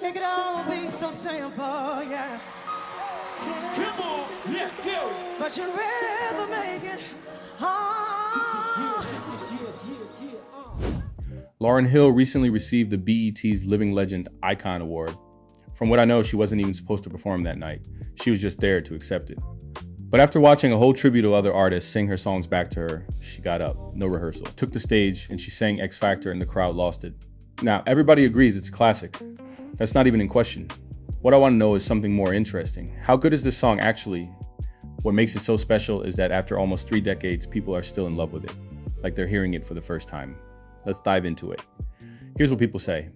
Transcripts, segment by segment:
Make it all be so simple, yeah. Come on, let's go. But you'd rather make it hard. Lauryn Hill recently received the BET's Living Legend Icon Award. From what I know, she wasn't even supposed to perform that night. She was just there to accept it. But after watching a whole tribute of other artists sing her songs back to her, she got up, no rehearsal, took the stage, and she sang X Factor and the crowd lost it. Now, everybody agrees it's a classic. That's not even in question. What I want to know is something more interesting. How good is this song actually? What makes it so special is that after almost 3 decades, people are still in love with it, like they're hearing it for the first time. Let's dive into it. Here's what people say.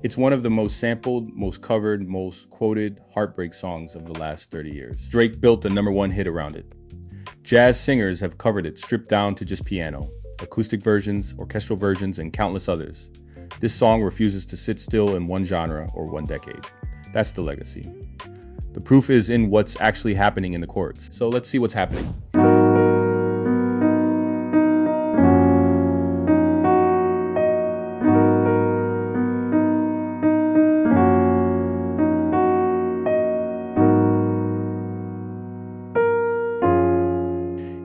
It's one of the most sampled, most covered, most quoted heartbreak songs of the last 30 years. Drake built a #1 hit around it. Jazz singers have covered it, stripped down to just piano, acoustic versions, orchestral versions, and countless others. This song refuses to sit still in one genre or one decade. That's the legacy. The proof is in what's actually happening in the chords. So let's see what's happening.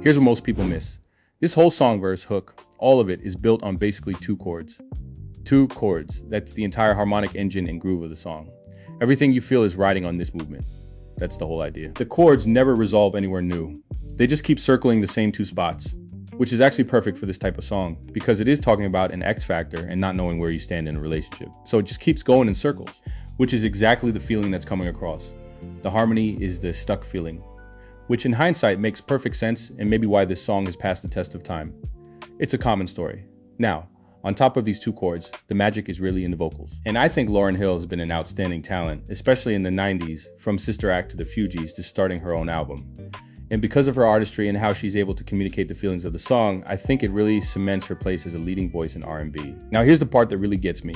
Here's what most people miss. This whole song verse hook, all of it is built on basically 2 chords. 2 chords, that's the entire harmonic engine and groove of the song. Everything you feel is riding on this movement. That's the whole idea. The chords never resolve anywhere new. They just keep circling the same 2 spots, which is actually perfect for this type of song because it is talking about an X factor and not knowing where you stand in a relationship. So it just keeps going in circles, which is exactly the feeling that's coming across. The harmony is the stuck feeling, which in hindsight makes perfect sense and maybe why this song has passed the test of time. It's a common story. Now, on top of these 2 chords, the magic is really in the vocals. And I think Lauryn Hill has been an outstanding talent, especially in the 90s, from Sister Act to the Fugees to starting her own album. And because of her artistry and how she's able to communicate the feelings of the song, I think it really cements her place as a leading voice in R&B. Now here's the part that really gets me.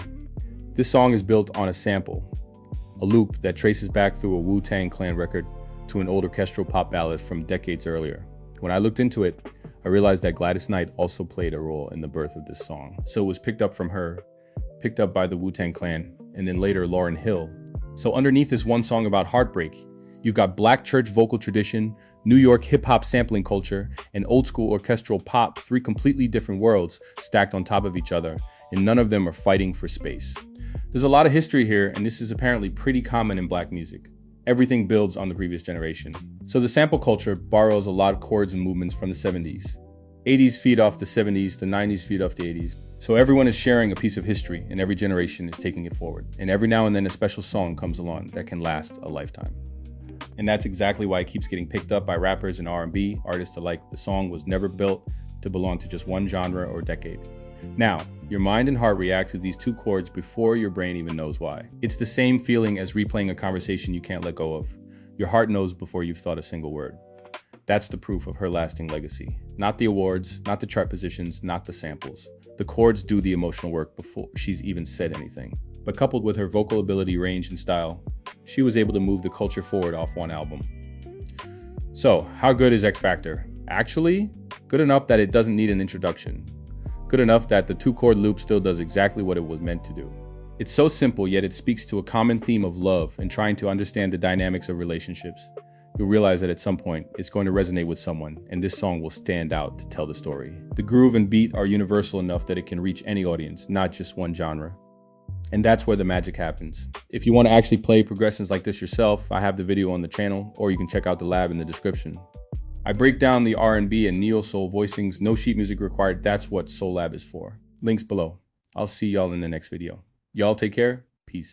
This song is built on a sample, a loop that traces back through a Wu-Tang Clan record to an old orchestral pop ballad from decades earlier. When I looked into it, I realized that Gladys also played a role in the birth of this song. So it was picked up from her, picked up by the Wu-Tang Clan, and then later Lauryn Hill. So underneath this one song about heartbreak, you've got black church vocal tradition, New York hip-hop sampling culture, and old school orchestral pop, 3 completely different worlds stacked on top of each other, and none of them are fighting for space. There's a lot of history here, and this is apparently pretty common in black music. Everything builds on the previous generation. So the sample culture borrows a lot of chords and movements from the 70s. 80s feed off the 70s, the 90s feed off the 80s. So everyone is sharing a piece of history and every generation is taking it forward. And every now and then a special song comes along that can last a lifetime. And that's exactly why it keeps getting picked up by rappers and R&B artists alike. The song was never built to belong to just one genre or decade. Now, your mind and heart react to these 2 chords before your brain even knows why. It's the same feeling as replaying a conversation you can't let go of. Your heart knows before you've thought a single word. That's the proof of her lasting legacy. Not the awards, not the chart positions, not the samples. The chords do the emotional work before she's even said anything. But coupled with her vocal ability, range, and style, she was able to move the culture forward off one album. So, how good is X Factor? Actually, good enough that it doesn't need an introduction. Good enough that the 2-chord loop still does exactly what it was meant to do. It's so simple, yet it speaks to a common theme of love and trying to understand the dynamics of relationships. You'll realize that at some point, it's going to resonate with someone, and this song will stand out to tell the story. The groove and beat are universal enough that it can reach any audience, not just one genre. And that's where the magic happens. If you want to actually play progressions like this yourself, I have the video on the channel, or you can check out the lab in the description. I break down the R&B and neo-soul voicings, no sheet music required. That's what Soul Lab is for. Links below. I'll see y'all in the next video. Y'all take care. Peace.